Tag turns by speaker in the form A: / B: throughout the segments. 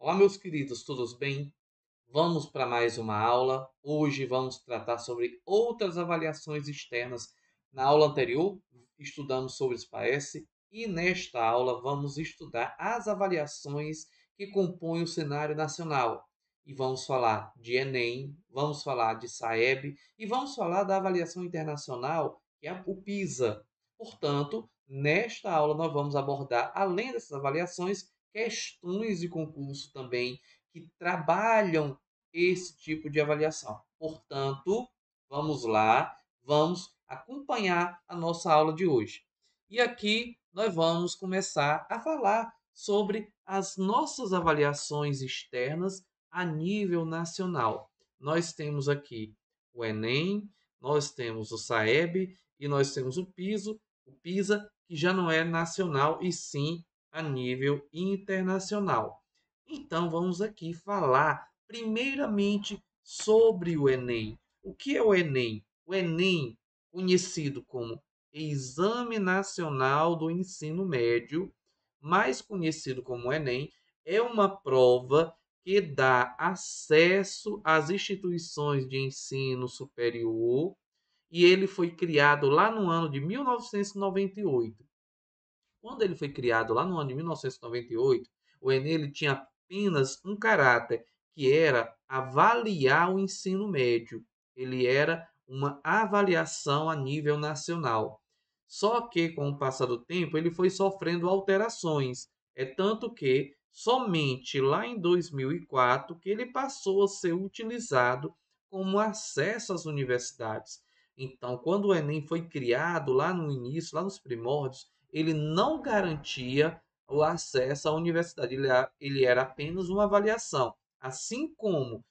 A: Olá, meus queridos, tudo bem? Vamos para mais uma aula. Hoje vamos tratar sobre outras avaliações externas. Na aula anterior, estudamos sobre os PAES e nesta aula vamos estudar as avaliações que compõem o cenário nacional. E vamos falar de Enem, vamos falar de SAEB e vamos falar da avaliação internacional, que é o PISA. Portanto, nesta aula nós vamos abordar, além dessas avaliações, questões de concurso também que trabalham esse tipo de avaliação. Portanto, vamos lá, vamos acompanhar a nossa aula de hoje. E aqui nós vamos começar a falar sobre as nossas avaliações externas a nível nacional. Nós temos aqui o Enem, nós temos o SAEB e nós temos o PISA, que já não é nacional e sim a nível internacional. Então vamos aqui falar primeiramente sobre o Enem. O que é o Enem? O Enem, conhecido como Exame Nacional do Ensino Médio, mais conhecido como Enem, é uma prova que dá acesso às instituições de ensino superior e ele foi criado lá no ano de 1998. Quando ele foi criado lá no ano de 1998, o Enem ele tinha apenas um caráter, que era avaliar o ensino médio. Ele era uma avaliação a nível nacional. Só que, com o passar do tempo, ele foi sofrendo alterações. É tanto que somente lá em 2004 que ele passou a ser utilizado como acesso às universidades. Então, quando o Enem foi criado lá no início, lá nos primórdios, ele não garantia o acesso à universidade, ele era apenas uma avaliação. Assim como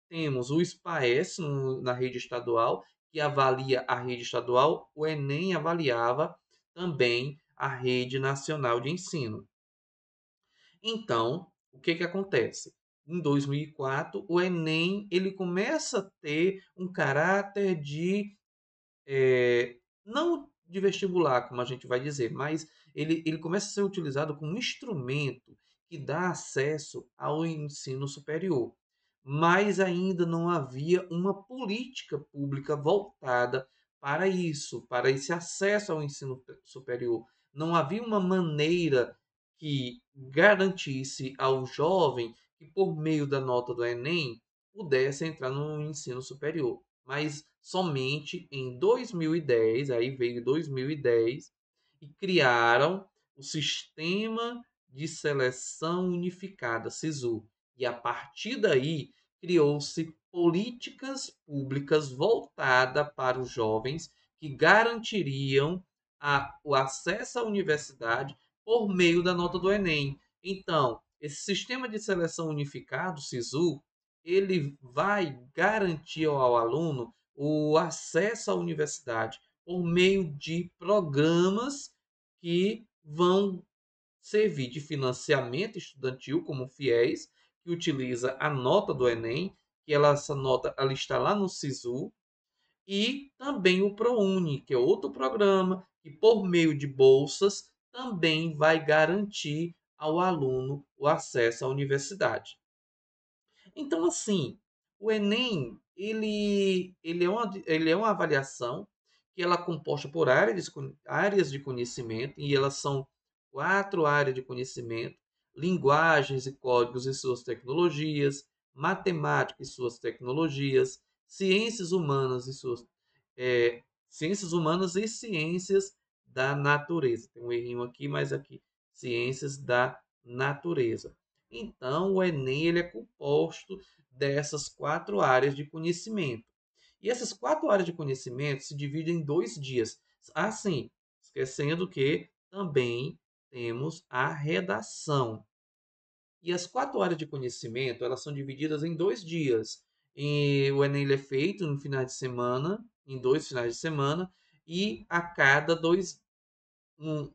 A: temos o SPAES na rede estadual, que avalia a rede estadual, o Enem avaliava também a rede nacional de ensino. Então, o que acontece? Em 2004, o Enem ele começa a ter um caráter de não de vestibular, como a gente vai dizer, mas ele começa a ser utilizado como um instrumento que dá acesso ao ensino superior. Mas ainda não havia uma política pública voltada para isso, para esse acesso ao ensino superior. Não havia uma maneira que garantisse ao jovem que, por meio da nota do Enem, pudesse entrar no ensino superior. Mas somente em 2010, aí veio 2010, e criaram o Sistema de Seleção Unificada, SISU. E a partir daí criou-se políticas públicas voltadas para os jovens que garantiriam o acesso à universidade por meio da nota do Enem. Então, esse sistema de seleção unificado, SISU, ele vai garantir ao aluno o acesso à universidade por meio de programas que vão servir de financiamento estudantil, como o FIES, que utiliza a nota do Enem, que essa nota ela está lá no SISU, e também o ProUni, que é outro programa que, por meio de bolsas, também vai garantir ao aluno o acesso à universidade. Então, assim, o Enem, ele é uma avaliação que ela é composta por áreas de conhecimento, e elas são 4 áreas de conhecimento: linguagens e códigos e suas tecnologias, matemática e suas tecnologias, ciências humanas e ciências humanas e ciências da natureza. Tem um errinho aqui, mas aqui, ciências da natureza. Então, o Enem ele é composto dessas 4 áreas de conhecimento. E essas 4 áreas de conhecimento se dividem em 2 dias. Assim, esquecendo que também temos a redação. E as 4 áreas de conhecimento, elas são divididas em 2 dias. E o Enem ele é feito no final de semana, em 2 finais de semana, e a cada um,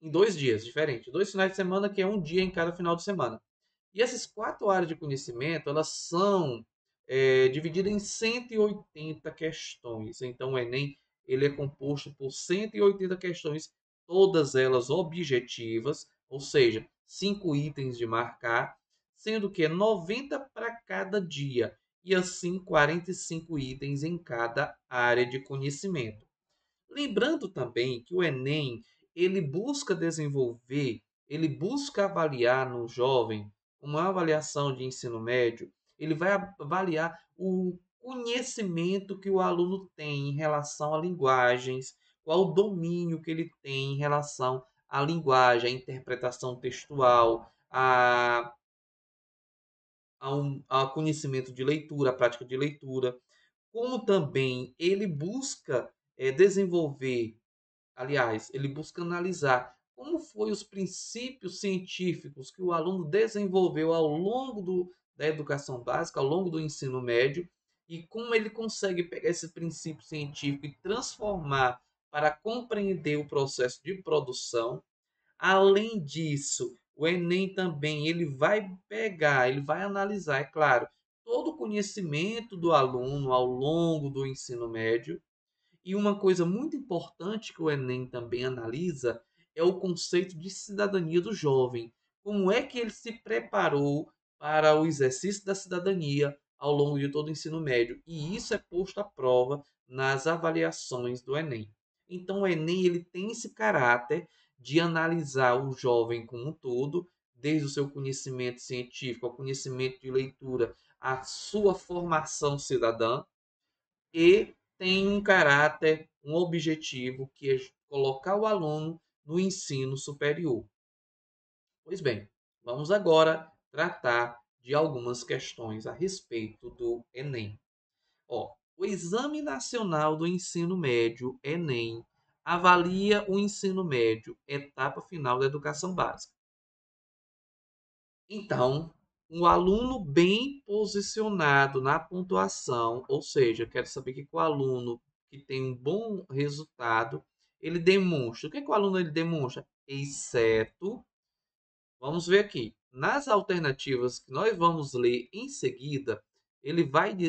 A: em 2 dias diferentes. 2 finais de semana, que é um dia em cada final de semana. E essas 4 áreas de conhecimento, elas são divididas em 180 questões. Então, o Enem ele é composto por 180 questões, todas elas objetivas, ou seja, 5 itens de marcar, sendo que é 90 para cada dia, e assim 45 itens em cada área de conhecimento. Lembrando também que o Enem, ele busca desenvolver, ele busca avaliar no jovem, uma avaliação de ensino médio, ele vai avaliar o conhecimento que o aluno tem em relação a linguagens, qual o domínio que ele tem em relação à linguagem, à interpretação textual, a conhecimento de leitura, a prática de leitura, como também ele busca desenvolver. Aliás, ele busca analisar como foi os princípios científicos que o aluno desenvolveu ao longo da educação básica, ao longo do ensino médio, e como ele consegue pegar esse princípio científico e transformar para compreender o processo de produção. Além disso, o Enem também ele vai pegar, ele vai analisar, é claro, todo o conhecimento do aluno ao longo do ensino médio, e uma coisa muito importante que o Enem também analisa é o conceito de cidadania do jovem. Como é que ele se preparou para o exercício da cidadania ao longo de todo o ensino médio? E isso é posto à prova nas avaliações do Enem. Então, o Enem ele tem esse caráter de analisar o jovem como um todo, desde o seu conhecimento científico, ao conhecimento de leitura, a sua formação cidadã, e tem um caráter, um objetivo, que é colocar o aluno no ensino superior. Pois bem, vamos agora tratar de algumas questões a respeito do Enem. O Exame Nacional do Ensino Médio, Enem, avalia o ensino médio, etapa final da educação básica. Então, um aluno bem posicionado na pontuação, ou seja, quero saber que o aluno que tem um bom resultado, ele demonstra. O que o aluno ele demonstra? Exceto, vamos ver aqui, nas alternativas que nós vamos ler em seguida,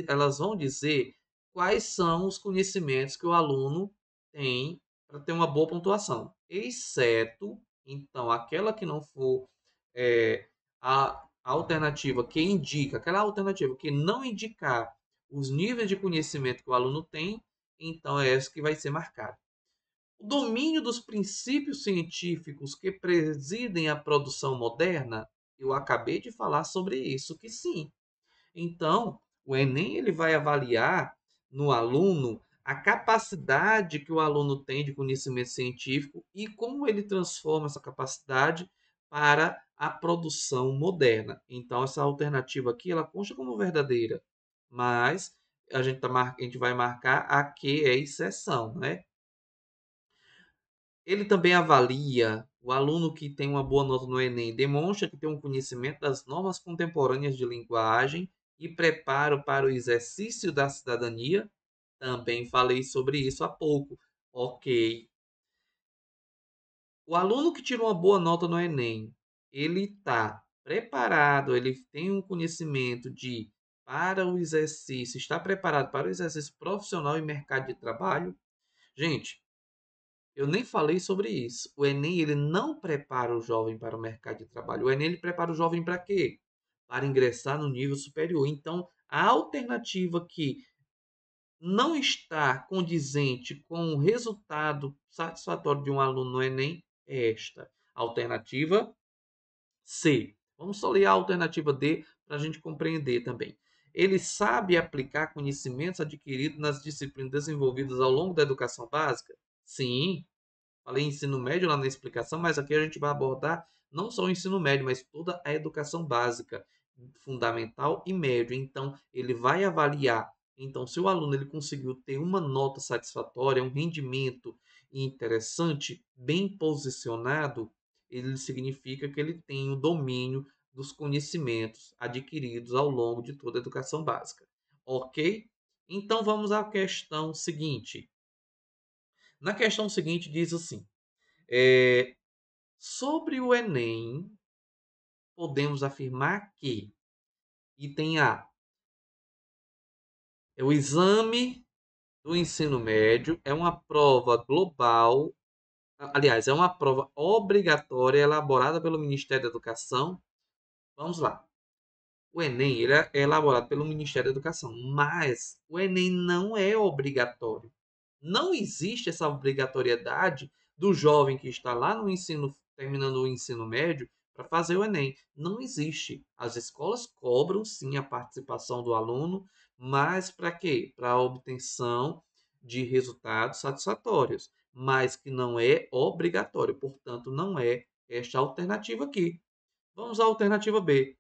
A: elas vão dizer quais são os conhecimentos que o aluno tem para ter uma boa pontuação. Exceto, então, aquela que não for a alternativa que indica, aquela alternativa que não indicar os níveis de conhecimento que o aluno tem, então é essa que vai ser marcada. O domínio dos princípios científicos que presidem a produção moderna, eu acabei de falar sobre isso, que sim. Então, o Enem ele vai avaliar no aluno a capacidade que o aluno tem de conhecimento científico e como ele transforma essa capacidade para a produção moderna. Então, essa alternativa aqui ela consta como verdadeira, mas a gente vai marcar a que é exceção, né? Ele também avalia o aluno que tem uma boa nota no Enem, demonstra que tem um conhecimento das normas contemporâneas de linguagem e preparo para o exercício da cidadania. Também falei sobre isso há pouco. Ok. O aluno que tira uma boa nota no Enem, ele está preparado, ele tem um conhecimento de para o exercício, está preparado para o exercício profissional e mercado de trabalho. Gente, eu nem falei sobre isso. O Enem ele não prepara o jovem para o mercado de trabalho. O Enem ele prepara o jovem para quê? Para ingressar no nível superior. Então, a alternativa que não está condizente com o resultado satisfatório de um aluno no Enem é esta. Alternativa C. Vamos só ler a alternativa D para a gente compreender também. Ele sabe aplicar conhecimentos adquiridos nas disciplinas desenvolvidas ao longo da educação básica? Sim. Falei ensino médio lá na explicação, mas aqui a gente vai abordar não só o ensino médio, mas toda a educação básica, fundamental e médio. Então, ele vai avaliar. Então, se o aluno ele conseguiu ter uma nota satisfatória, um rendimento interessante, bem posicionado, ele significa que ele tem o domínio dos conhecimentos adquiridos ao longo de toda a educação básica. Ok? Então, vamos à questão seguinte. Na questão seguinte, diz assim: é, sobre o Enem, podemos afirmar que item A é o exame do ensino médio, é uma prova global, aliás, é uma prova obrigatória elaborada pelo Ministério da Educação. Vamos lá. O Enem ele é elaborado pelo Ministério da Educação, mas o Enem não é obrigatório. Não existe essa obrigatoriedade do jovem que está lá no ensino, terminando o ensino médio, para fazer o Enem. Não existe. As escolas cobram sim a participação do aluno, mas para quê? Para a obtenção de resultados satisfatórios, mas que não é obrigatório. Portanto, não é esta alternativa aqui. Vamos à alternativa B.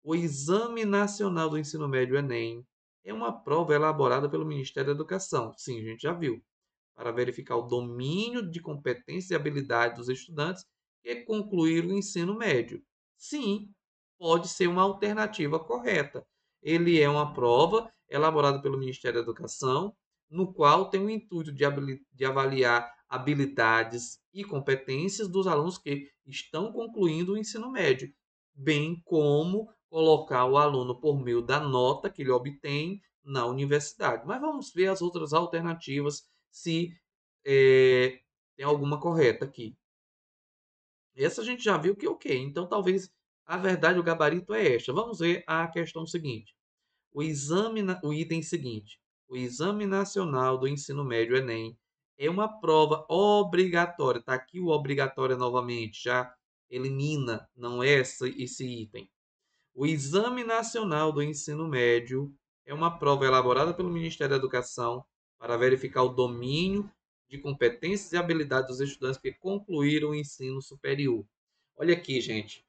A: O Exame Nacional do Ensino Médio, Enem, é uma prova elaborada pelo Ministério da Educação. Sim, a gente já viu. Para verificar o domínio de competência e habilidade dos estudantes que concluíram o ensino médio. Sim, pode ser uma alternativa correta. Ele é uma prova elaborada pelo Ministério da Educação, no qual tem o intuito de avaliar habilidades e competências dos alunos que estão concluindo o ensino médio, bem como colocar o aluno por meio da nota que ele obtém na universidade. Mas vamos ver as outras alternativas se tem alguma correta aqui. Essa a gente já viu que ok. Então talvez a verdade, o gabarito é esta. Vamos ver a questão seguinte. O item seguinte. O Exame Nacional do Ensino Médio, Enem, é uma prova obrigatória. Está aqui o obrigatório novamente. Já elimina, não é esse item. O Exame Nacional do Ensino Médio é uma prova elaborada pelo Ministério da Educação para verificar o domínio de competências e habilidades dos estudantes que concluíram o ensino superior. Olha aqui, gente.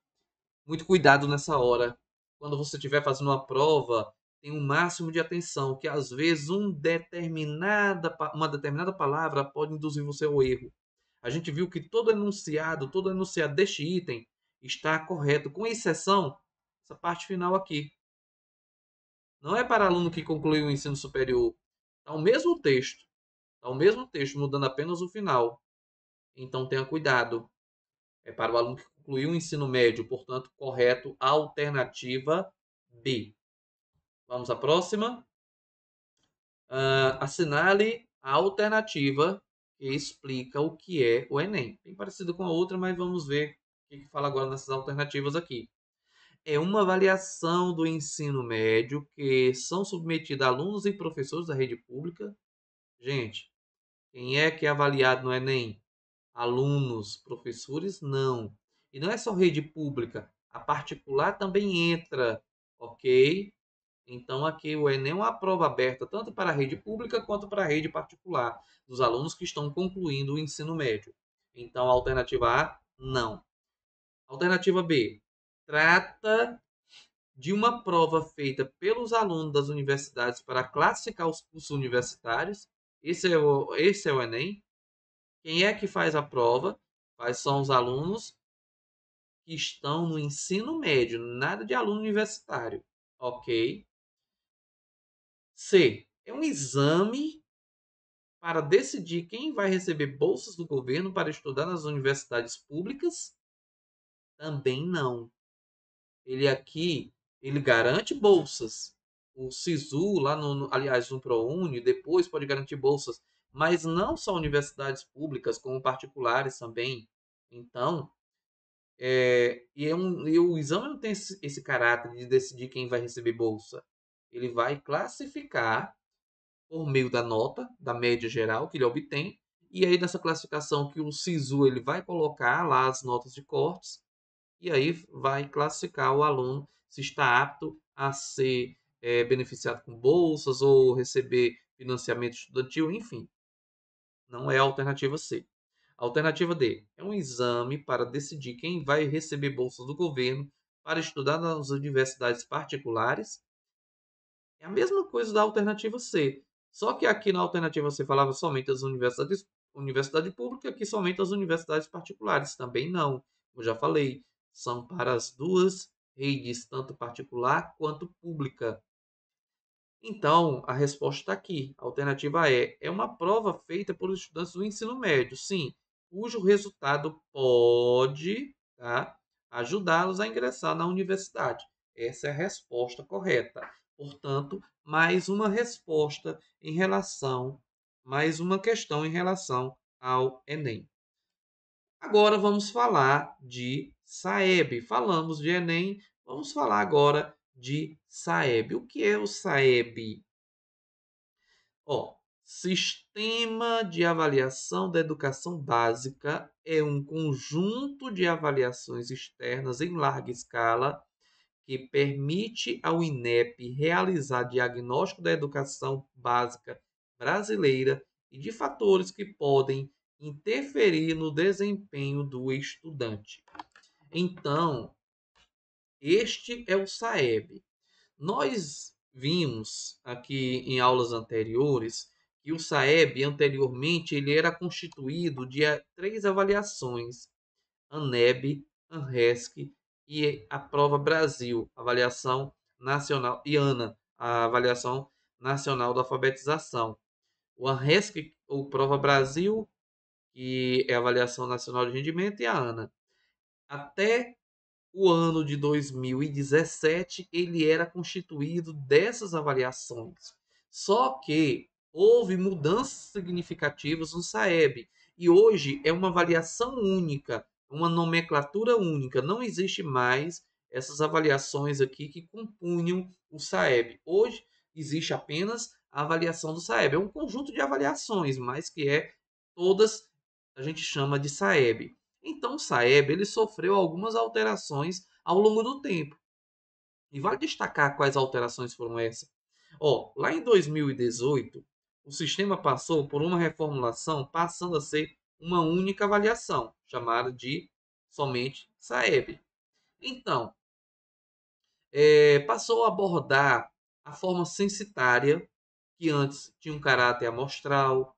A: Muito cuidado nessa hora. Quando você estiver fazendo uma prova, tem um máximo de atenção, que às vezes uma determinada palavra pode induzir você ao erro. A gente viu que todo enunciado deste item está correto, com exceção essa parte final aqui. Não é para aluno que concluiu o ensino superior. Está o mesmo texto. Está o mesmo texto, mudando apenas o final. Então tenha cuidado. É para o aluno que concluiu o ensino médio, portanto, correto, alternativa B. Vamos à próxima. Assinale a alternativa que explica o que é o Enem. Bem parecido com a outra, mas vamos ver o que fala agora nessas alternativas aqui. É uma avaliação do ensino médio que são submetidos a alunos e professores da rede pública. Gente, quem é que é avaliado no Enem? Alunos, professores, não. E não é só rede pública, a particular também entra, ok? Então aqui o Enem é uma prova aberta tanto para a rede pública quanto para a rede particular, dos alunos que estão concluindo o ensino médio. Então a alternativa A, não. Alternativa B, trata de uma prova feita pelos alunos das universidades para classificar os cursos universitários. Esse é o Enem. Quem é que faz a prova? Quais são os alunos que estão no ensino médio? Nada de aluno universitário. Ok. C. É um exame para decidir quem vai receber bolsas do governo para estudar nas universidades públicas? Também não. Ele aqui, ele garante bolsas. O SISU, lá aliás, no ProUni, depois pode garantir bolsas, mas não só universidades públicas, como particulares também. Então, e o exame não tem esse caráter de decidir quem vai receber bolsa. Ele vai classificar por meio da nota, da média geral que ele obtém, e aí nessa classificação que o SISU ele vai colocar lá as notas de cortes, e aí vai classificar o aluno se está apto a ser beneficiado com bolsas ou receber financiamento estudantil, enfim. Não é a alternativa C. A alternativa D é um exame para decidir quem vai receber bolsas do governo para estudar nas universidades particulares. É a mesma coisa da alternativa C. Só que aqui na alternativa C falava somente das universidade pública, aqui somente as universidades particulares. Também não. Como já falei, são para as duas redes, tanto particular quanto pública. Então, a resposta está aqui. A alternativa é uma prova feita pelos estudantes do ensino médio, sim, cujo resultado pode, tá, ajudá-los a ingressar na universidade. Essa é a resposta correta. Portanto, mais uma resposta em relação, mais uma questão em relação ao Enem. Agora vamos falar de SAEB. Falamos de Enem, vamos falar agora de SAEB. O que é o SAEB? Ó, Sistema de Avaliação da Educação Básica é um conjunto de avaliações externas em larga escala que permite ao INEP realizar diagnóstico da educação básica brasileira e de fatores que podem interferir no desempenho do estudante. Então, este é o SAEB. Nós vimos aqui em aulas anteriores que o SAEB anteriormente ele era constituído de três avaliações: ANEB, ANRESC e a Prova Brasil, avaliação nacional, e ANA, a avaliação nacional da alfabetização. O ANRESC, ou Prova Brasil, que é a avaliação nacional de rendimento, e a ANA. Até o ano de 2017 ele era constituído dessas avaliações. Só que houve mudanças significativas no SAEB e hoje é uma avaliação única, uma nomenclatura única. Não existe mais essas avaliações aqui que compunham o SAEB. Hoje existe apenas a avaliação do SAEB. É um conjunto de avaliações, mas que todas a gente chama de SAEB. Então, o SAEB ele sofreu algumas alterações ao longo do tempo. E vale destacar quais alterações foram essas. Lá em 2018, o sistema passou por uma reformulação, passando a ser uma única avaliação, chamada de somente SAEB. Então, passou a abordar a forma censitária, que antes tinha um caráter amostral,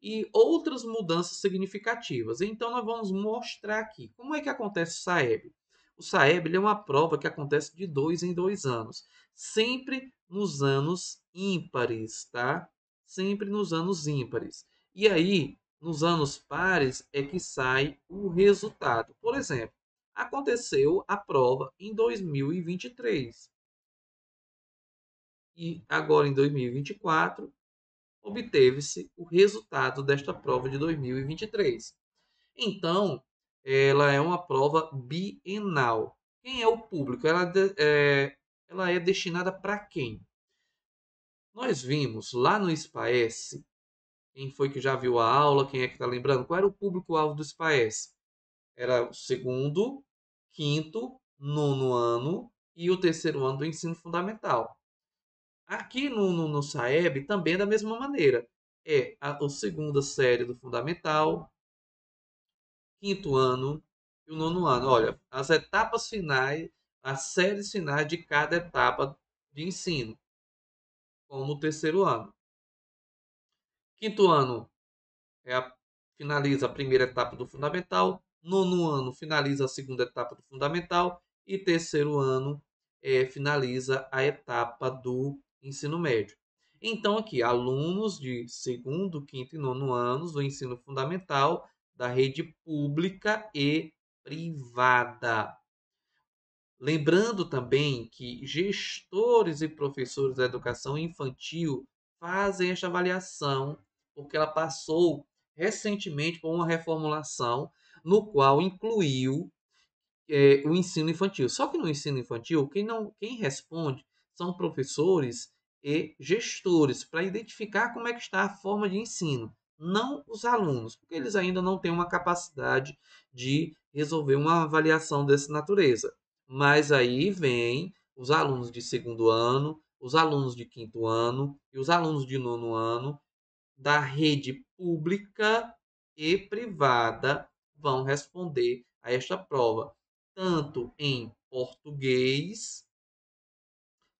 A: e outras mudanças significativas. Então, nós vamos mostrar aqui como é que acontece o SAEB. O SAEB é uma prova que acontece de 2 em 2 anos, sempre nos anos ímpares, tá? Sempre nos anos ímpares. E aí, nos anos pares é que sai o resultado. Por exemplo, aconteceu a prova em 2023. E agora em 2024 obteve-se o resultado desta prova de 2023. Então, ela é uma prova bienal. Quem é o público? Ela é destinada para quem? Nós vimos lá no SPAES, quem foi que já viu a aula, quem é que está lembrando? Qual era o público-alvo do SPAES? Era o segundo, quinto, nono ano e o terceiro ano do ensino fundamental. Aqui no SAEB também é da mesma maneira. É a segunda série do fundamental, quinto ano e o nono ano. Olha, as etapas finais, as séries finais de cada etapa de ensino, como o terceiro ano. Quinto ano finaliza a primeira etapa do fundamental, nono ano finaliza a segunda etapa do fundamental e terceiro ano finaliza a etapa do ensino médio. Então, aqui, alunos de segundo, quinto e nono anos do ensino fundamental da rede pública e privada. Lembrando também que gestores e professores da educação infantil fazem esta avaliação, porque ela passou recentemente por uma reformulação no qual incluiu o ensino infantil. Só que no ensino infantil, quem responde são professores e gestores para identificar como é que está a forma de ensino, não os alunos, porque eles ainda não têm uma capacidade de resolver uma avaliação dessa natureza. Mas aí vem os alunos de segundo ano, os alunos de quinto ano e os alunos de nono ano da rede pública e privada vão responder a esta prova, tanto em português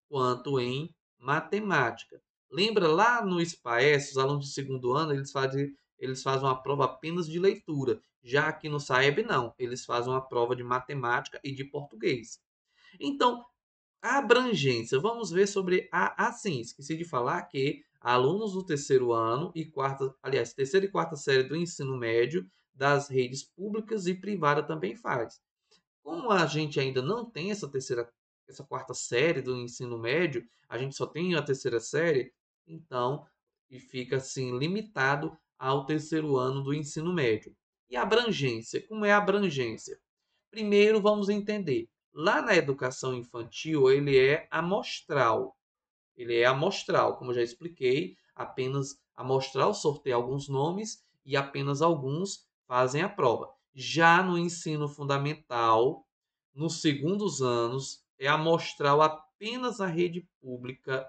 A: quanto em matemática. Lembra lá no SPAES, os alunos de segundo ano, eles fazem uma prova apenas de leitura. Já aqui no SAEB, não. Eles fazem uma prova de matemática e de português. Então, a abrangência, vamos ver sobre assim, esqueci de falar que alunos do terceiro ano e quarta, aliás, terceira e quarta série do ensino médio das redes públicas e privada também faz. Como a gente ainda não tem essa quarta série do ensino médio, a gente só tem a terceira série, então e fica assim limitado ao terceiro ano do ensino médio. E a abrangência, como é a abrangência? Primeiro vamos entender Lá na educação infantil, ele é amostral. Ele é amostral, como eu já expliquei, apenas amostral sorteia alguns nomes e apenas alguns fazem a prova. Já no ensino fundamental, nos segundos anos, é amostral apenas a rede pública.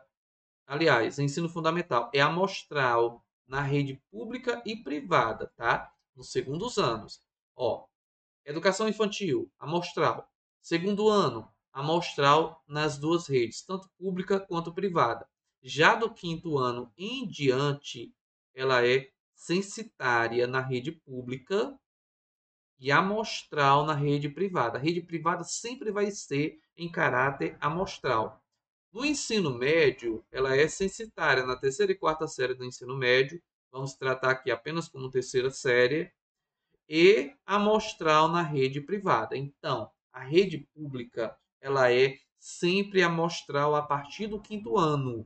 A: Aliás, ensino fundamental é amostral na rede pública e privada, tá? Nos segundos anos. Ó, educação infantil, amostral. Segundo ano, amostral nas duas redes, tanto pública quanto privada. Já do quinto ano em diante, ela é censitária na rede pública e amostral na rede privada. A rede privada sempre vai ser em caráter amostral. No ensino médio, ela é censitária na terceira e quarta série do ensino médio. Vamos tratar aqui apenas como terceira série e amostral na rede privada. Então, a rede pública, ela é sempre amostral a partir do quinto ano.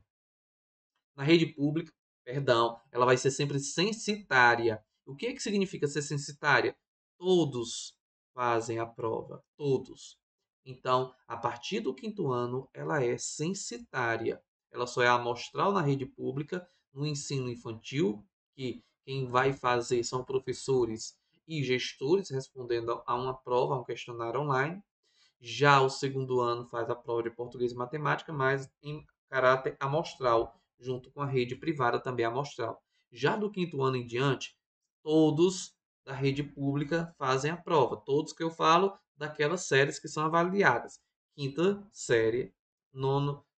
A: Na rede pública, perdão, ela vai ser sempre censitária. O que significa ser censitária? Todos fazem a prova, todos. Então, a partir do quinto ano, ela é censitária. Ela só é amostral na rede pública, no ensino infantil, que quem vai fazer são professores e gestores respondendo a uma prova, a um questionário online. Já o segundo ano faz a prova de português e matemática, mas em caráter amostral, junto com a rede privada também amostral. Já do quinto ano em diante, todos da rede pública fazem a prova. Todos que eu falo daquelas séries que são avaliadas. Quinta série,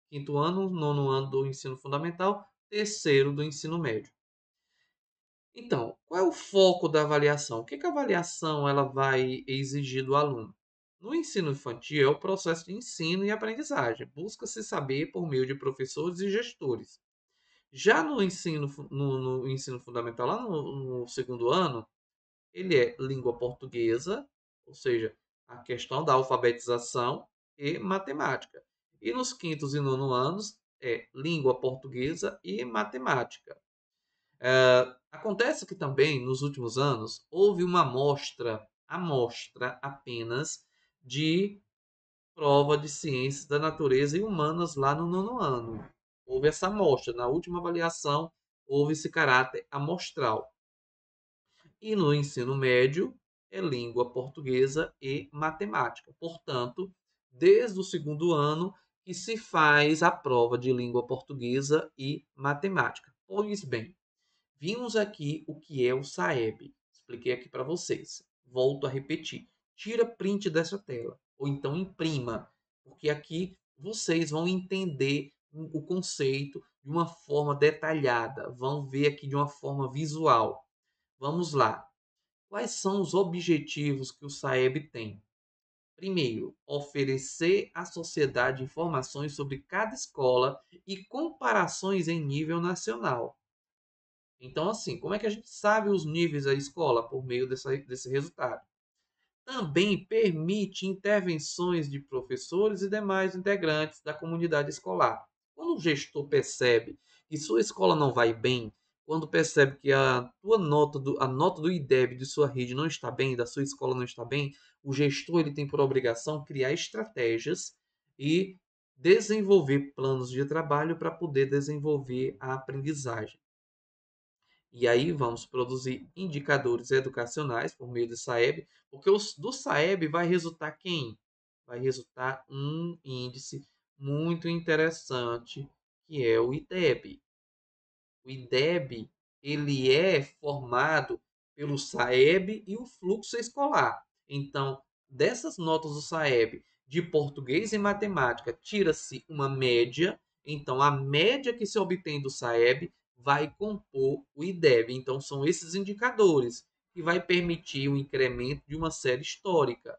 A: quinto ano, nono ano do ensino fundamental, terceiro do ensino médio. Então, qual é o foco da avaliação? O que a avaliação ela vai exigir do aluno? No ensino infantil, é o processo de ensino e aprendizagem. Busca-se saber por meio de professores e gestores. Já no ensino fundamental, lá no segundo ano, ele é língua portuguesa, ou seja, a questão da alfabetização e matemática. E nos quintos e nono anos, é língua portuguesa e matemática. Acontece que também, nos últimos anos, houve uma amostra apenas de prova de ciências da natureza e humanas lá no nono ano. Houve essa amostra. Na última avaliação, houve esse caráter amostral. E no ensino médio, é língua portuguesa e matemática. Portanto, desde o segundo ano que se faz a prova de língua portuguesa e matemática. Pois bem, vimos aqui o que é o SAEB. Expliquei aqui para vocês. Volto a repetir. Tira print dessa tela. Ou então imprima. Porque aqui vocês vão entender o conceito de uma forma detalhada. Vão ver aqui de uma forma visual. Vamos lá. Quais são os objetivos que o SAEB tem? Primeiro, oferecer à sociedade informações sobre cada escola e comparações em nível nacional. Então, assim, como é que a gente sabe os níveis da escola? Por meio desse resultado. Também permite intervenções de professores e demais integrantes da comunidade escolar. Quando o gestor percebe que sua escola não vai bem, quando percebe que a nota do IDEB de sua rede não está bem, da sua escola não está bem, o gestor ele tem por obrigação criar estratégias e desenvolver planos de trabalho para poder desenvolver a aprendizagem. E aí vamos produzir indicadores educacionais por meio do SAEB, porque do SAEB vai resultar quem? Vai resultar um índice muito interessante, que é o IDEB. O IDEB, ele é formado pelo SAEB e o fluxo escolar. Então, dessas notas do SAEB de português e matemática, tira-se uma média. Então, a média que se obtém do SAEB vai compor o IDEB. Então, são esses indicadores que vai permitir o incremento de uma série histórica.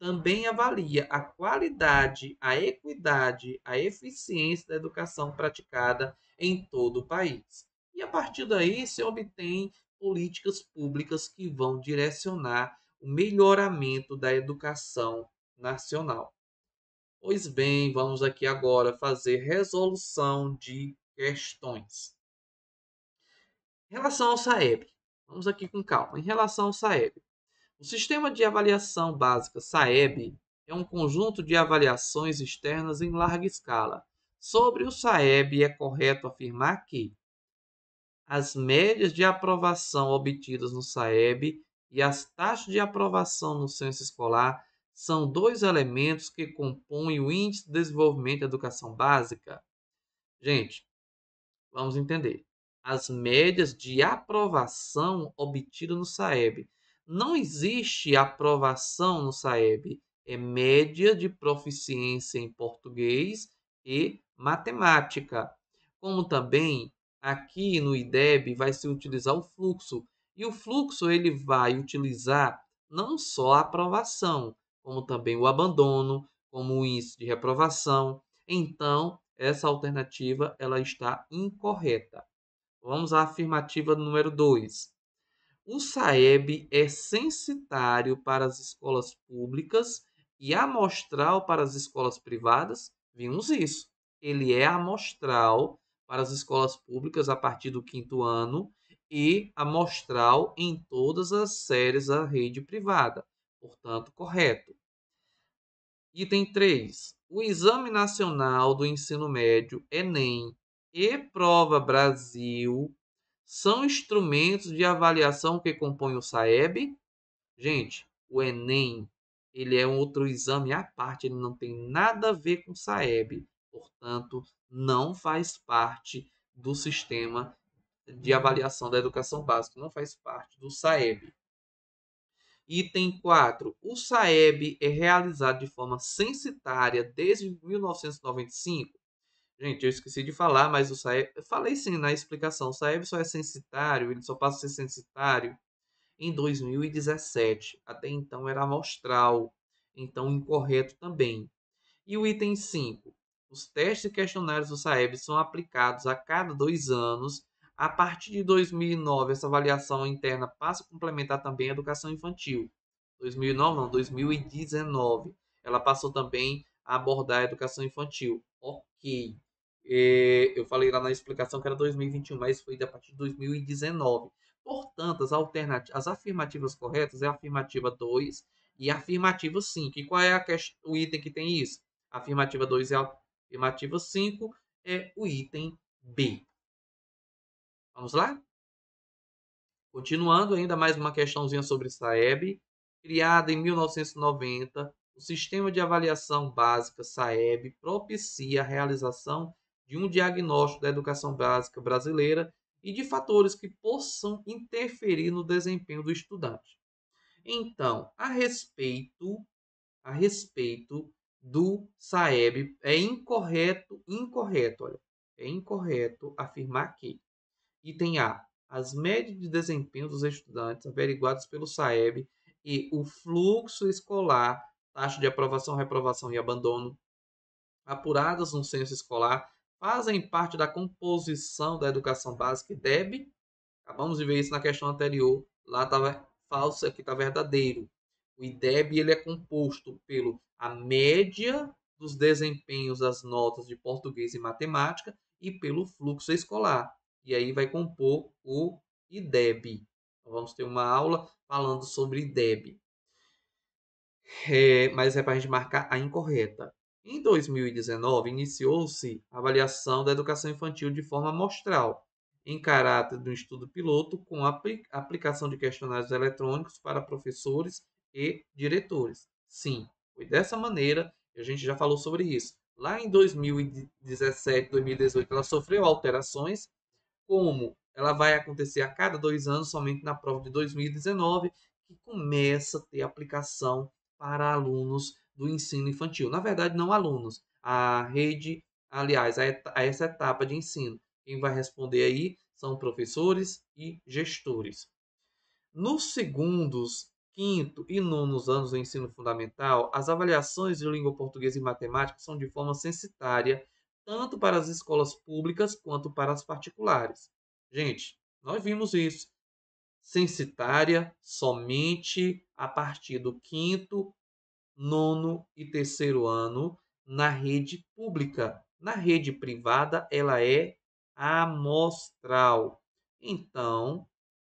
A: Também avalia a qualidade, a equidade, a eficiência da educação praticada em todo o país. E a partir daí se obtém políticas públicas que vão direcionar o melhoramento da educação nacional. Pois bem, vamos aqui agora fazer resolução de questões. Em relação ao SAEB, vamos aqui com calma. Em relação ao SAEB, o Sistema de Avaliação Básica, SAEB, é um conjunto de avaliações externas em larga escala. Sobre o SAEB, é correto afirmar que as médias de aprovação obtidas no SAEB e as taxas de aprovação no censo escolar são dois elementos que compõem o Índice de Desenvolvimento da Educação Básica? Gente, vamos entender. As médias de aprovação obtidas no SAEB. Não existe aprovação no SAEB. É média de proficiência em português e matemática. Como também aqui no IDEB vai se utilizar o fluxo. E o fluxo ele vai utilizar não só a aprovação, como também o abandono, como o índice de reprovação. Então, essa alternativa ela está incorreta. Vamos à afirmativa número 2. O SAEB é censitário para as escolas públicas e amostral para as escolas privadas? Vimos isso. Ele é amostral para as escolas públicas a partir do quinto ano e amostral em todas as séries da rede privada. Portanto, correto. Item 3. O Exame Nacional do Ensino Médio, Enem, e Prova Brasil são instrumentos de avaliação que compõem o SAEB? Gente, o Enem, ele é um outro exame à parte, ele não tem nada a ver com o SAEB. Portanto, não faz parte do sistema de avaliação da educação básica, não faz parte do SAEB. Item 4. O SAEB é realizado de forma censitária desde 1995. Gente, eu esqueci de falar, mas o SAEB... Eu falei sim na explicação. O SAEB só é censitário, ele só passa a ser censitário em 2017. Até então era amostral. Então, incorreto também. E o item 5. Os testes e questionários do SAEB são aplicados a cada 2 anos. A partir de 2009, essa avaliação interna passa a complementar também a educação infantil. 2009 não, 2019. Ela passou também a abordar a educação infantil. Ok. Eu falei lá na explicação que era 2021, mas foi a partir de 2019. Portanto, as afirmativas corretas é a afirmativa 2 e a afirmativa 5. E qual é o item que tem isso? A afirmativa 2 e a afirmativa 5 é o item B. Vamos lá? Continuando, ainda mais uma questãozinha sobre SAEB. Criada em 1990, o Sistema de Avaliação Básica SAEB propicia a realização de um diagnóstico da educação básica brasileira e de fatores que possam interferir no desempenho do estudante. Então, a respeito do SAEB, é incorreto, olha, é incorreto afirmar que item A, as médias de desempenho dos estudantes averiguadas pelo SAEB e o fluxo escolar, taxa de aprovação, reprovação e abandono, apuradas no censo escolar, fazem parte da composição da educação básica IDEB. Acabamos de ver isso na questão anterior. Lá estava falso, aqui está verdadeiro. O IDEB ele é composto pelo a média dos desempenhos das notas de português e matemática e pelo fluxo escolar. E aí vai compor o IDEB. Então, vamos ter uma aula falando sobre IDEB. Mas é para a gente marcar a incorreta. Em 2019, iniciou-se a avaliação da educação infantil de forma amostral, em caráter de um estudo piloto com a aplicação de questionários eletrônicos para professores e diretores. Sim, foi dessa maneira, e a gente já falou sobre isso. Lá em 2017, 2018, ela sofreu alterações, como ela vai acontecer a cada 2 anos, somente na prova de 2019, que começa a ter aplicação para alunos do ensino infantil. Na verdade, não alunos, a rede, aliás, a essa etapa de ensino. Quem vai responder aí são professores e gestores. Nos segundos, quinto e nonos anos do ensino fundamental, as avaliações de língua portuguesa e matemática são de forma censitária, tanto para as escolas públicas quanto para as particulares. Gente, nós vimos isso. Censitária somente a partir do quinto, nono e terceiro ano na rede pública. Na rede privada, ela é amostral. Então,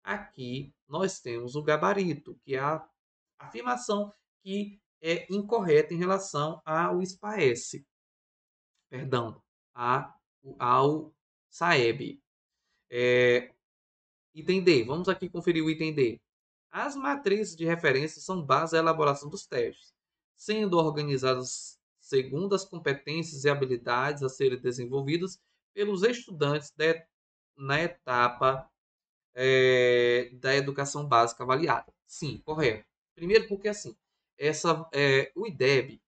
A: aqui nós temos o gabarito, que é a afirmação que é incorreta em relação ao SPAES, perdão, ao SAEB. Item D, vamos aqui conferir o item D. As matrizes de referência são base à elaboração dos testes, sendo organizadas segundo as competências e habilidades a serem desenvolvidas pelos estudantes na etapa da educação básica avaliada. Sim, correto. Primeiro porque assim, o IDEB,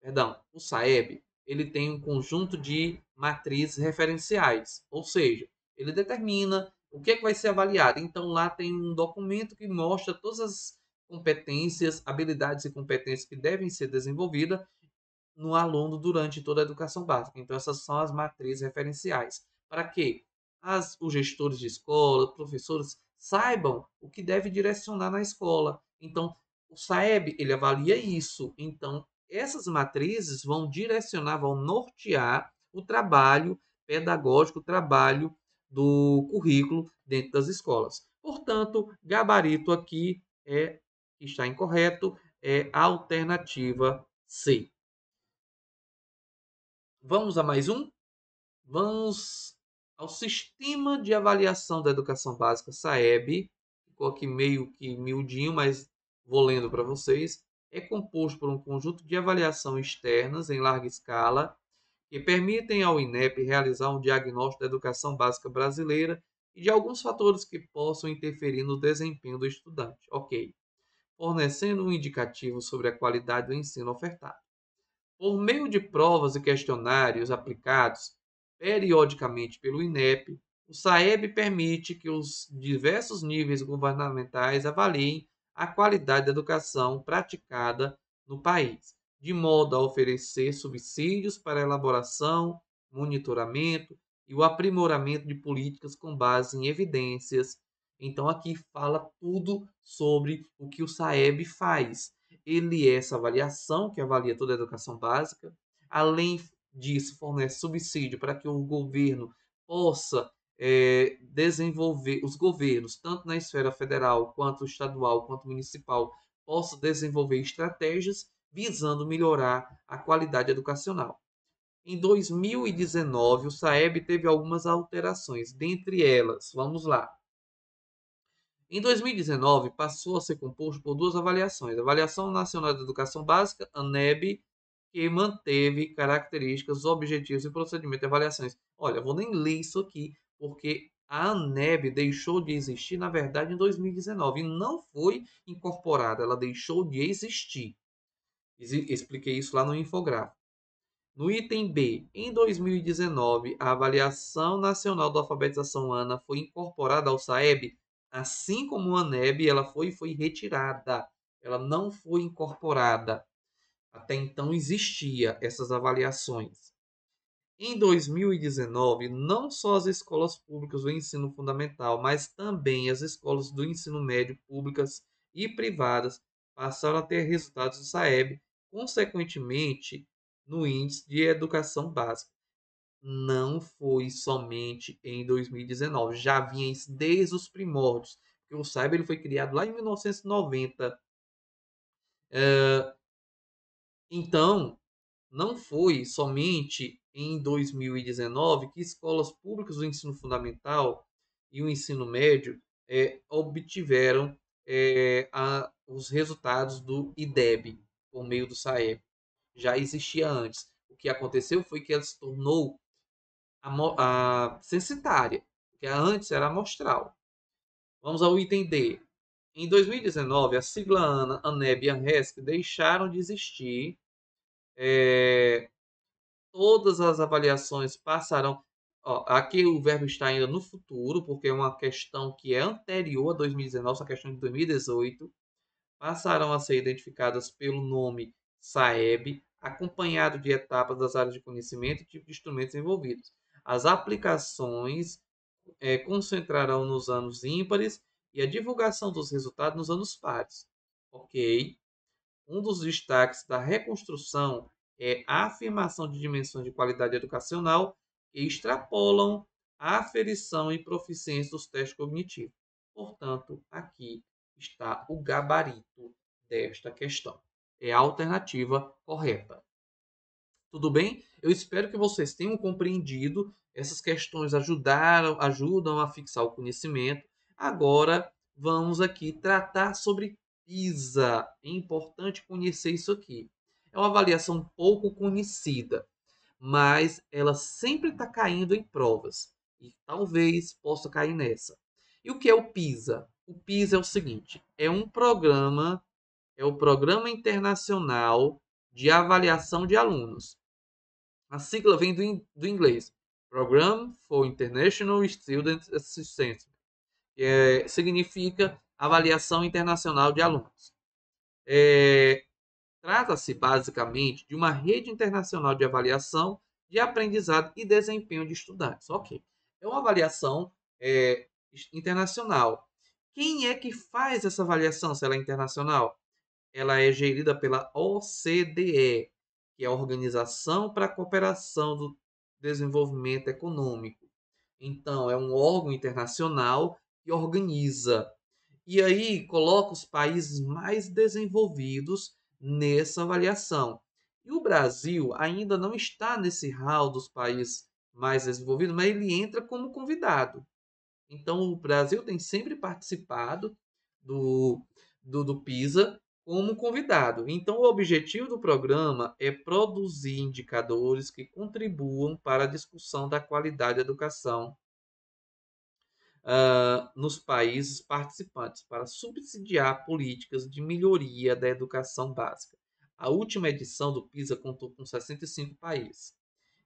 A: perdão, o SAEB, ele tem um conjunto de matrizes referenciais, ou seja, ele determina o que é que vai ser avaliado. Então lá tem um documento que mostra todas as competências, habilidades e competências que devem ser desenvolvidas no aluno durante toda a educação básica. Então essas são as matrizes referenciais. Para que os gestores de escola, professores saibam o que deve direcionar na escola. Então o SAEB ele avalia isso. Então essas matrizes vão direcionar, vão nortear o trabalho pedagógico, o trabalho do currículo dentro das escolas. Portanto, gabarito aqui está incorreto, é a alternativa C. Vamos a mais um? Vamos ao Sistema de Avaliação da Educação Básica, SAEB. Ficou aqui meio que miudinho, mas vou lendo para vocês. É composto por um conjunto de avaliação externas em larga escala que permitem ao INEP realizar um diagnóstico da educação básica brasileira e de alguns fatores que possam interferir no desempenho do estudante. Ok. Fornecendo um indicativo sobre a qualidade do ensino ofertado. Por meio de provas e questionários aplicados periodicamente pelo INEP, o SAEB permite que os diversos níveis governamentais avaliem a qualidade da educação praticada no país, de modo a oferecer subsídios para a elaboração, monitoramento e o aprimoramento de políticas com base em evidências. Então, aqui fala tudo sobre o que o SAEB faz. Ele é essa avaliação que avalia toda a educação básica. Além disso, fornece subsídio para que o governo possa desenvolver, os governos, tanto na esfera federal, quanto estadual, quanto municipal, possam desenvolver estratégias visando melhorar a qualidade educacional. Em 2019, o SAEB teve algumas alterações, dentre elas, vamos lá. Em 2019, passou a ser composto por duas avaliações. A Avaliação Nacional de Educação Básica, ANEB, que manteve características, objetivos e procedimento de avaliações. Olha, eu vou nem ler isso aqui, porque a ANEB deixou de existir, na verdade, em 2019 e não foi incorporada, ela deixou de existir. Expliquei isso lá no infográfico. No item B, em 2019, a Avaliação Nacional da Alfabetização ANA foi incorporada ao SAEB, assim como a ANEB, ela foi retirada. Ela não foi incorporada. Até então existia essas avaliações. Em 2019, não só as escolas públicas do ensino fundamental, mas também as escolas do ensino médio públicas e privadas passaram a ter resultados do SAEB, consequentemente, no índice de educação básica. Não foi somente em 2019, já vinha isso desde os primórdios, porque o SAEB ele foi criado lá em 1990. Então, não foi somente em 2019 que escolas públicas do ensino fundamental e o ensino médio obtiveram os resultados do IDEB por meio do SAEB. Já existia antes. O que aconteceu foi que ela se tornou censitária, que antes era amostral. Vamos ao item D. Em 2019, a sigla ANA, ANEB e ANRESC deixaram de existir. Todas as avaliações passarão. Ó, aqui o verbo está ainda no futuro, porque é uma questão que é anterior a 2019, essa questão de 2018. Passarão a ser identificadas pelo nome SAEB, acompanhado de etapas das áreas de conhecimento e tipo de instrumentos envolvidos. As aplicações concentrarão nos anos ímpares e a divulgação dos resultados nos anos pares. Ok? Um dos destaques da reconstrução é a afirmação de dimensões de qualidade educacional que extrapolam a aferição e proficiência dos testes cognitivos. Portanto, aqui está o gabarito desta questão. é a alternativa correta. Tudo bem? Eu espero que vocês tenham compreendido. Essas questões ajudam a fixar o conhecimento. Agora vamos aqui tratar sobre PISA. É importante conhecer isso aqui. É uma avaliação pouco conhecida, mas ela sempre está caindo em provas e talvez possa cair nessa. E o que é o PISA? O PISA é o seguinte: é o Programa Internacional de Avaliação de Alunos. A sigla vem do inglês, Program for International Student Assessment, que significa Avaliação Internacional de Alunos. Trata-se basicamente de uma rede internacional de avaliação de aprendizado e desempenho de estudantes. Ok, é uma avaliação internacional. Quem é que faz essa avaliação, se ela é internacional? Ela é gerida pela OCDE, que é a Organização para a Cooperação do Desenvolvimento Econômico. Então, é um órgão internacional que organiza. E aí coloca os países mais desenvolvidos nessa avaliação. E o Brasil ainda não está nesse hall dos países mais desenvolvidos, mas ele entra como convidado. Então, o Brasil tem sempre participado do, do PISA como convidado. Então, o objetivo do programa é produzir indicadores que contribuam para a discussão da qualidade da educação nos países participantes, para subsidiar políticas de melhoria da educação básica. A última edição do PISA contou com 65 países.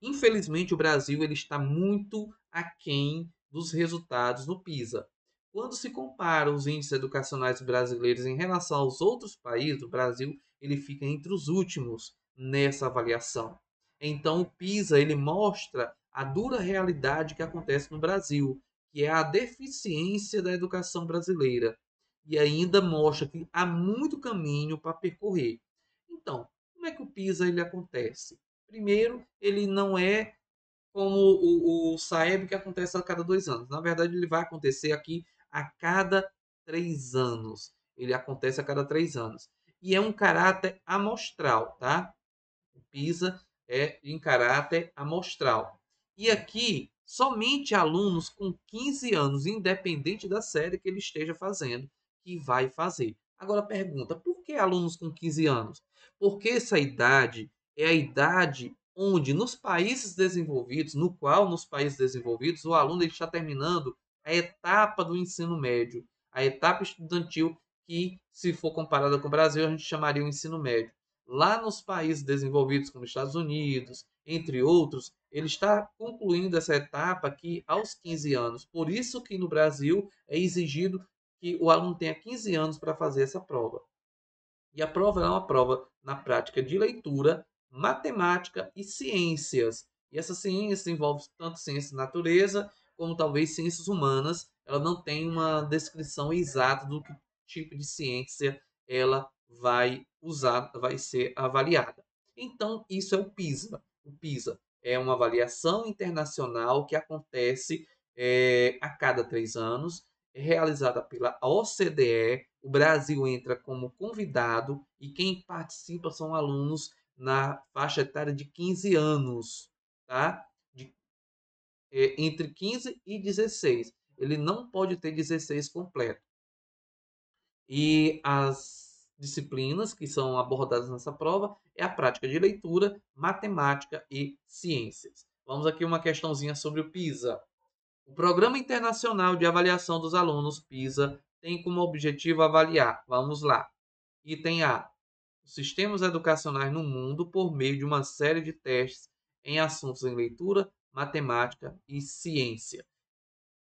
A: Infelizmente, o Brasil ele está muito aquém dos resultados do PISA. Quando se compara os índices educacionais brasileiros em relação aos outros países, o Brasil ele fica entre os últimos nessa avaliação. Então, o PISA ele mostra a dura realidade que acontece no Brasil, que é a deficiência da educação brasileira, e ainda mostra que há muito caminho para percorrer. Então, como é que o PISA ele acontece? Primeiro, ele não é como o SAEB, que acontece a cada 2 anos. Na verdade, ele vai acontecer aqui a cada 3 anos. Ele acontece a cada 3 anos. E é um caráter amostral, tá? O PISA é em caráter amostral. E aqui, somente alunos com 15 anos, independente da série que ele esteja fazendo, que vai fazer. Agora pergunta, por que alunos com 15 anos? Porque essa idade é a idade onde nos países desenvolvidos, no qual nos países desenvolvidos o aluno está terminando a etapa do ensino médio, a etapa estudantil que, se for comparada com o Brasil, a gente chamaria o ensino médio. Lá nos países desenvolvidos, como Estados Unidos, entre outros, ele está concluindo essa etapa aqui aos 15 anos. Por isso que no Brasil é exigido que o aluno tenha 15 anos para fazer essa prova. E a prova é uma prova na prática de leitura, matemática e ciências. E essa ciência envolve tanto ciência da natureza como talvez ciências humanas. Ela não tem uma descrição exata do que tipo de ciência ela vai usar, vai ser avaliada. Então, isso é o PISA. O PISA é uma avaliação internacional que acontece a cada 3 anos, é realizada pela OCDE. O Brasil entra como convidado e quem participa são alunos na faixa etária de 15 anos, tá? Entre 15 e 16. Ele não pode ter 16 completo. E as disciplinas que são abordadas nessa prova é a prática de leitura, matemática e ciências. Vamos aqui uma questãozinha sobre o PISA. O Programa Internacional de Avaliação dos Alunos, PISA, tem como objetivo avaliar, vamos lá, item A, os sistemas educacionais no mundo por meio de uma série de testes em assuntos em leitura, matemática e ciência.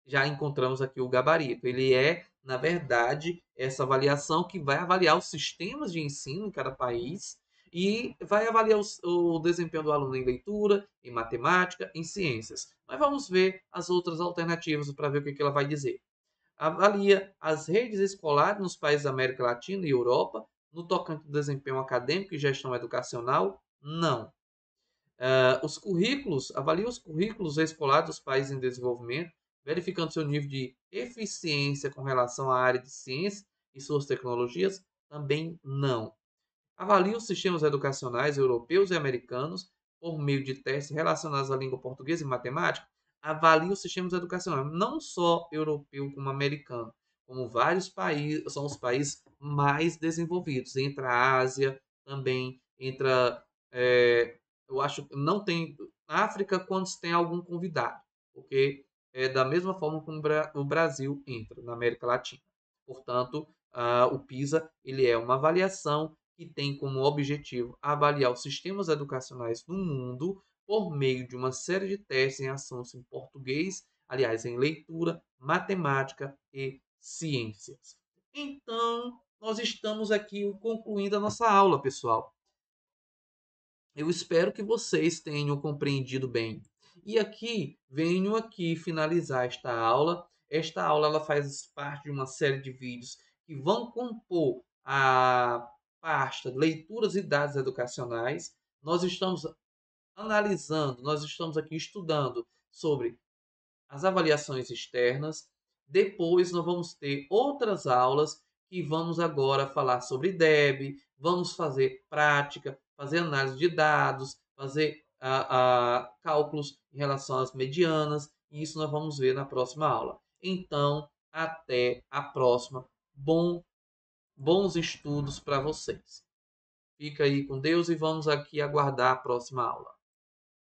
A: Já encontramos aqui o gabarito. Ele é, na verdade, essa avaliação que vai avaliar os sistemas de ensino em cada país e vai avaliar o desempenho do aluno em leitura, em matemática, em ciências. Mas vamos ver as outras alternativas para ver o que ela vai dizer. Avalia as redes escolares nos países da América Latina e Europa no tocante ao desempenho acadêmico e gestão educacional? Não. Avalia os currículos escolares dos países em desenvolvimento, verificando seu nível de eficiência com relação à área de ciência e suas tecnologias? Também não. Avalia os sistemas educacionais europeus e americanos por meio de testes relacionados à língua portuguesa e matemática. Avalia os sistemas educacionais, não só europeu como americano, como vários países, são os países mais desenvolvidos. Entra a Ásia, também entra, eu acho que não tem, na África quando se tem algum convidado, porque é da mesma forma como o Brasil entra na América Latina. Portanto, o PISA ele é uma avaliação que tem como objetivo avaliar os sistemas educacionais no mundo por meio de uma série de testes em assuntos em português, aliás, em leitura, matemática e ciências. Então, nós estamos aqui concluindo a nossa aula, pessoal. Eu espero que vocês tenham compreendido bem. E aqui, venho aqui finalizar esta aula. Esta aula ela faz parte de uma série de vídeos que vão compor a pasta Leituras e Dados Educacionais. Nós estamos analisando, nós estamos aqui estudando sobre as avaliações externas. Depois nós vamos ter outras aulas que vamos agora falar sobre DEB, vamos fazer prática, fazer análise de dados, fazer cálculos em relação às medianas, e isso nós vamos ver na próxima aula. Então, até a próxima. Bons estudos para vocês. Fica aí com Deus e vamos aqui aguardar a próxima aula.